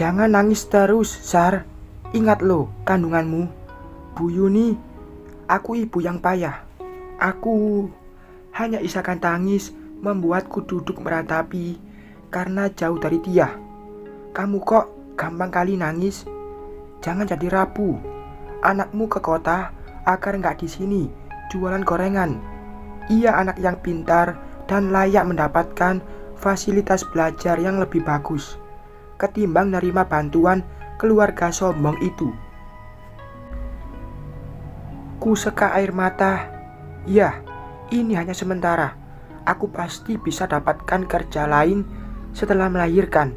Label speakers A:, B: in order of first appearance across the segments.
A: Jangan nangis terus, Sar. Ingat lo kandunganmu. Bu Yuni, aku ibu yang payah. Aku hanya isakan tangis membuatku duduk meratapi karena jauh dari dia. Kamu kok gampang kali nangis? Jangan jadi rapuh. Anakmu ke kota agar nggak di sini jualan gorengan. Ia anak yang pintar dan layak mendapatkan fasilitas belajar yang lebih bagus ketimbang nerima bantuan keluarga sombong itu. Ku seka air mata. Ya, ini hanya sementara. Aku pasti bisa dapatkan kerja lain setelah melahirkan.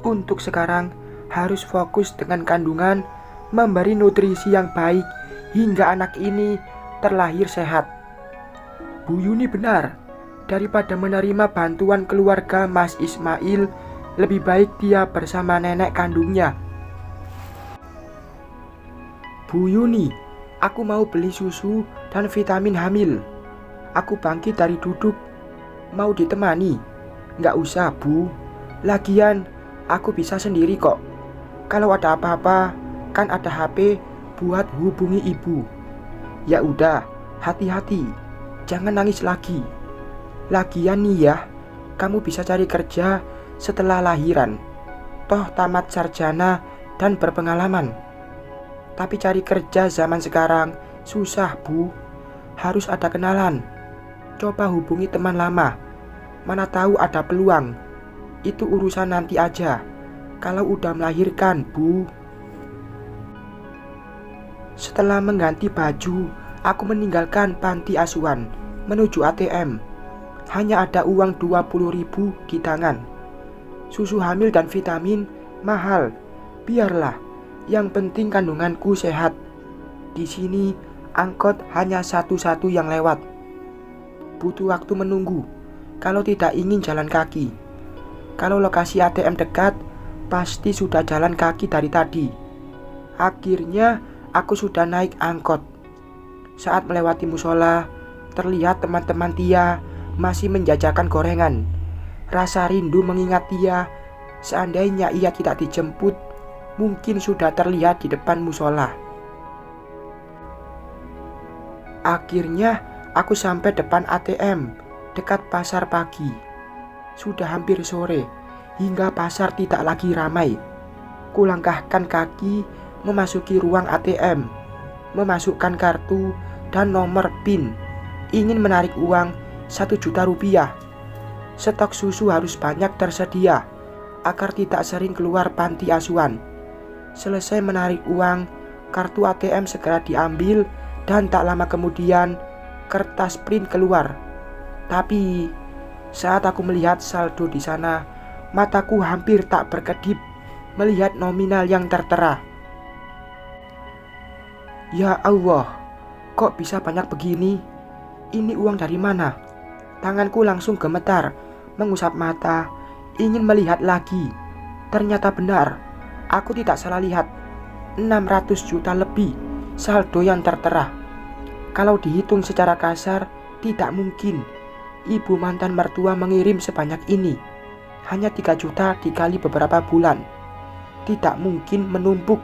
A: Untuk sekarang harus fokus dengan kandungan, memberi nutrisi yang baik hingga anak ini terlahir sehat. Bu Yuni benar. Daripada menerima bantuan keluarga Mas Ismail, lebih baik dia bersama nenek kandungnya. Bu Yuni, aku mau beli susu dan vitamin hamil. Aku bangkit dari duduk. Mau ditemani? Nggak usah, Bu. Lagian, aku bisa sendiri kok. Kalau ada apa-apa, kan ada HP buat hubungi ibu. Ya udah, hati-hati. Jangan nangis lagi. Lagian nih ya, kamu bisa cari kerja setelah lahiran. Toh tamat sarjana dan berpengalaman. Tapi cari kerja zaman sekarang susah, Bu. Harus ada kenalan. Coba hubungi teman lama. Mana tahu ada peluang. Itu urusan nanti aja. Kalau udah melahirkan, Bu. Setelah mengganti baju, aku meninggalkan panti asuhan menuju ATM. Hanya ada uang 20.000 di tangan. Susu hamil dan vitamin mahal. Biarlah. Yang penting kandunganku sehat. Di sini angkot hanya satu-satu yang lewat. Butuh waktu menunggu kalau tidak ingin jalan kaki. Kalau lokasi ATM dekat, pasti sudah jalan kaki dari tadi. Akhirnya aku sudah naik angkot. Saat melewati musola, terlihat teman-teman Tia masih menjajakan gorengan. Rasa rindu mengingat Tia. Seandainya ia tidak dijemput, mungkin sudah terlihat di depan musola. Akhirnya aku sampai depan ATM dekat pasar pagi. Sudah hampir sore hingga pasar tidak lagi ramai. Kulangkahkan kaki memasuki ruang ATM, memasukkan kartu dan nomor PIN. Ingin menarik uang 1 juta rupiah. Stok susu harus banyak tersedia agar tidak sering keluar panti asuhan. Selesai menarik uang, kartu ATM segera diambil dan tak lama kemudian kertas print keluar. Tapi saat aku melihat saldo di sana, mataku hampir tak berkedip melihat nominal yang tertera. Ya Allah, kok bisa banyak begini? Ini uang dari mana? Tanganku langsung gemetar, mengusap mata, ingin melihat lagi. Ternyata benar. Aku tidak salah lihat, 600 juta lebih saldo yang tertera. Kalau dihitung secara kasar, tidak mungkin ibu mantan mertua mengirim sebanyak ini. Hanya 3 juta dikali beberapa bulan. Tidak mungkin menumpuk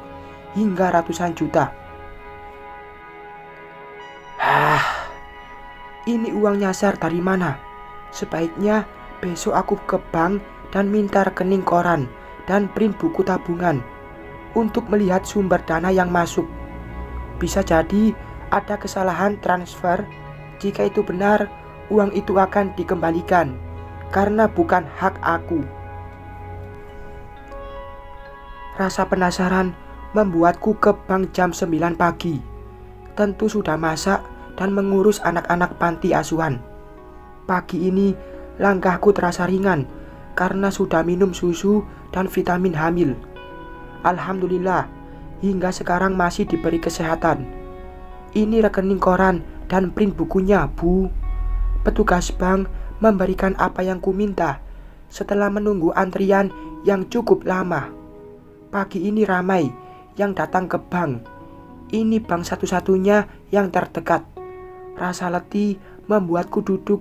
A: hingga ratusan juta. Ini uang nyasar dari mana? Sebaiknya besok aku ke bank dan minta rekening koran dan print buku tabungan untuk melihat sumber dana yang masuk. Bisa jadi ada kesalahan transfer. Jika itu benar, uang itu akan dikembalikan karena bukan hak aku. Rasa penasaran membuatku ke bank jam 9 pagi. Tentu sudah masak dan mengurus anak-anak panti asuhan. Pagi ini langkahku terasa ringan karena sudah minum susu dan vitamin hamil. Alhamdulillah, hingga sekarang masih diberi kesehatan. Ini rekening koran dan print bukunya, Bu. Petugas bank memberikan apa yang kuminta setelah menunggu antrian yang cukup lama. Pagi ini ramai yang datang ke bank. Ini bank satu-satunya yang terdekat. Rasa letih membuatku duduk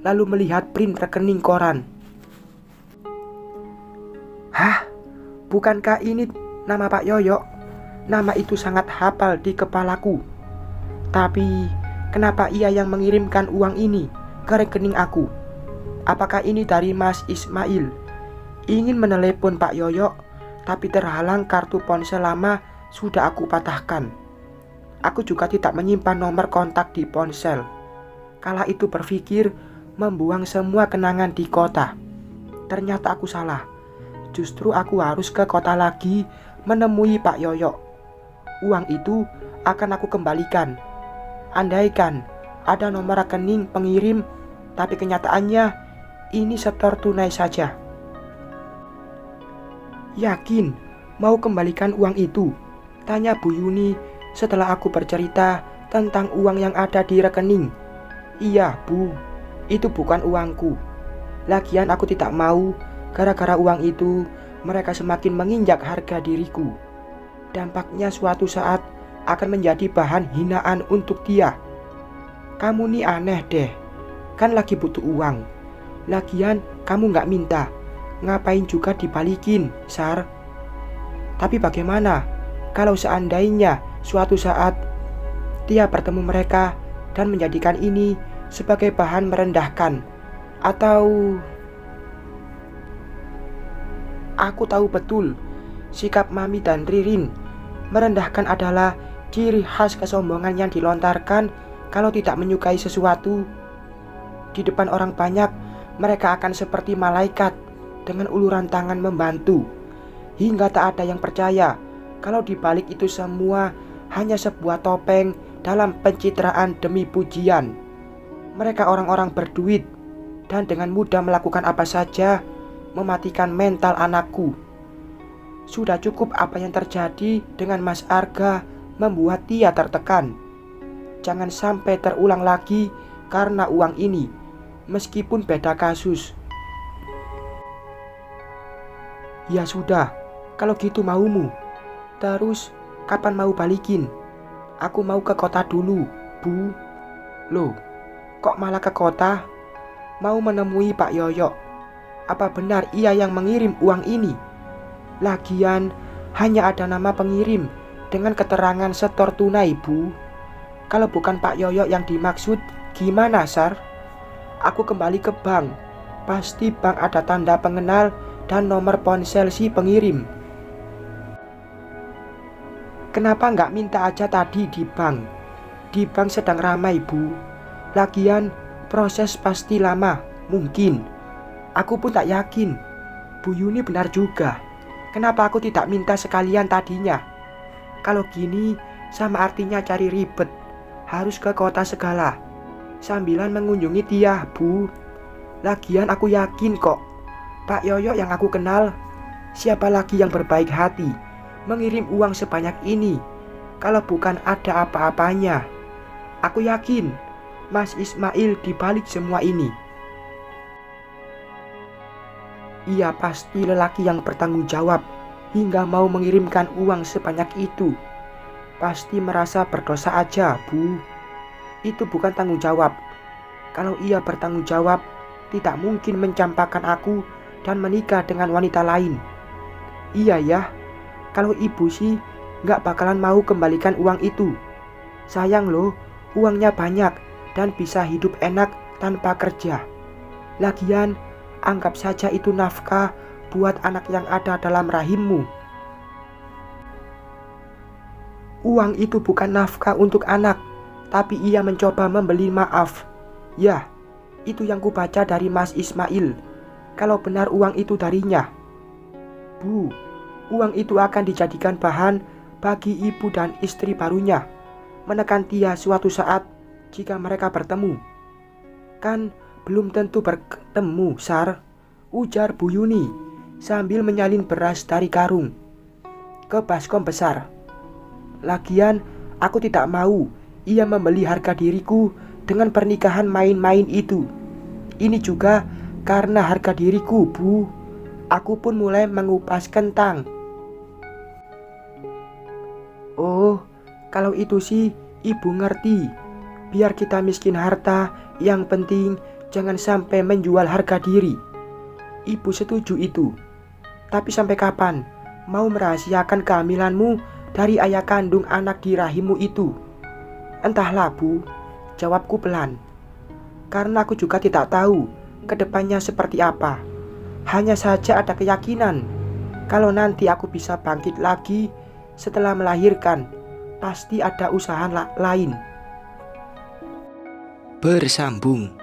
A: lalu melihat print rekening koran. Hah? Bukankah ini nama Pak Yoyo? Nama itu sangat hafal di kepalaku. Tapi kenapa ia yang mengirimkan uang ini ke rekening aku? Apakah ini dari Mas Ismail? Ingin menelepon Pak Yoyo, tapi terhalang kartu ponsel lama sudah aku patahkan. Aku juga tidak menyimpan nomor kontak di ponsel. Kala itu berpikir membuang semua kenangan di kota. Ternyata aku salah. Justru aku harus ke kota lagi menemui Pak Yoyo. Uang itu akan aku kembalikan. Andaikan ada nomor rekening pengirim, tapi kenyataannya ini setor tunai saja. Yakin mau kembalikan uang itu? Tanya Bu Yuni setelah aku bercerita tentang uang yang ada di rekening. Iya Bu, itu bukan uangku. Lagian aku tidak mau gara-gara uang itu mereka semakin menginjak harga diriku. Dampaknya suatu saat akan menjadi bahan hinaan untuk dia. Kamu nih aneh deh, kan lagi butuh uang. Lagian kamu gak minta, ngapain juga dibalikin, Sar? Tapi bagaimana kalau seandainya suatu saat dia bertemu mereka dan menjadikan ini sebagai bahan merendahkan? Atau aku tahu betul sikap Mami dan Ririn merendahkan adalah ciri khas kesombongan yang dilontarkan kalau tidak menyukai sesuatu. Di depan orang banyak, mereka akan seperti malaikat dengan uluran tangan membantu, hingga tak ada yang percaya kalau di balik itu semua hanya sebuah topeng dalam pencitraan demi pujian. Mereka orang-orang berduit dan dengan mudah melakukan apa saja, mematikan mental anakku. Sudah cukup apa yang terjadi dengan Mas Arga membuat dia tertekan. Jangan sampai terulang lagi karena uang ini, meskipun beda kasus. Ya sudah, kalau gitu maumu. Terus kapan mau balikin? Aku mau ke kota dulu, Bu. Loh, kok malah ke kota? Mau menemui Pak Yoyo. Apa benar ia yang mengirim uang ini? Lagian hanya ada nama pengirim dengan keterangan setor tunai, Bu. Kalau bukan Pak Yoyo yang dimaksud, gimana, Sar? Aku kembali ke bank. Pasti bank ada tanda pengenal dan nomor ponsel si pengirim. Kenapa nggak minta aja tadi di bank? Di bank sedang ramai, Bu. Lagian proses pasti lama, mungkin. Aku pun tak yakin. Bu Yuni benar juga. Kenapa aku tidak minta sekalian tadinya? Kalau gini sama artinya cari ribet. Harus ke kota segala, sambilan mengunjungi dia, Bu. Lagian aku yakin kok Pak Yoyo yang aku kenal. Siapa lagi yang berbaik hati mengirim uang sebanyak ini kalau bukan ada apa-apanya? Aku yakin Mas Ismail dibalik semua ini. Ia pasti lelaki yang bertanggung jawab hingga mau mengirimkan uang sebanyak itu. Pasti merasa berdosa aja, Bu. Itu bukan tanggung jawab. Kalau ia bertanggung jawab, tidak mungkin mencampakkan aku dan menikah dengan wanita lain. Iya ya, kalau ibu sih gak bakalan mau kembalikan uang itu. Sayang loh, uangnya banyak dan bisa hidup enak tanpa kerja. Lagian, anggap saja itu nafkah buat anak yang ada dalam rahimmu. Uang itu bukan nafkah untuk anak, tapi ia mencoba membeli maaf. Ya, itu yang kubaca dari Mas Ismail. Kalau benar uang itu darinya. Bu, uang itu akan dijadikan bahan bagi ibu dan istri barunya menekan dia suatu saat jika mereka bertemu. Kan belum tentu bertemu, Sar, ujar Bu Yuni sambil menyalin beras dari karung ke baskom besar. Lagian aku tidak mau ia membeli harga diriku dengan pernikahan main-main itu. Ini juga karena harga diriku, Bu. Aku pun mulai mengupas kentang. Oh, kalau itu sih ibu ngerti. Biar kita miskin harta, yang penting jangan sampai menjual harga diri. Ibu setuju itu. Tapi sampai kapan mau merahasiakan kehamilanmu dari ayah kandung anak di rahimmu itu? Entahlah, Bu, jawabku pelan. Karena aku juga tidak tahu kedepannya seperti apa. Hanya saja ada keyakinan kalau nanti aku bisa bangkit lagi setelah melahirkan, pasti ada usaha lain.
B: Bersambung.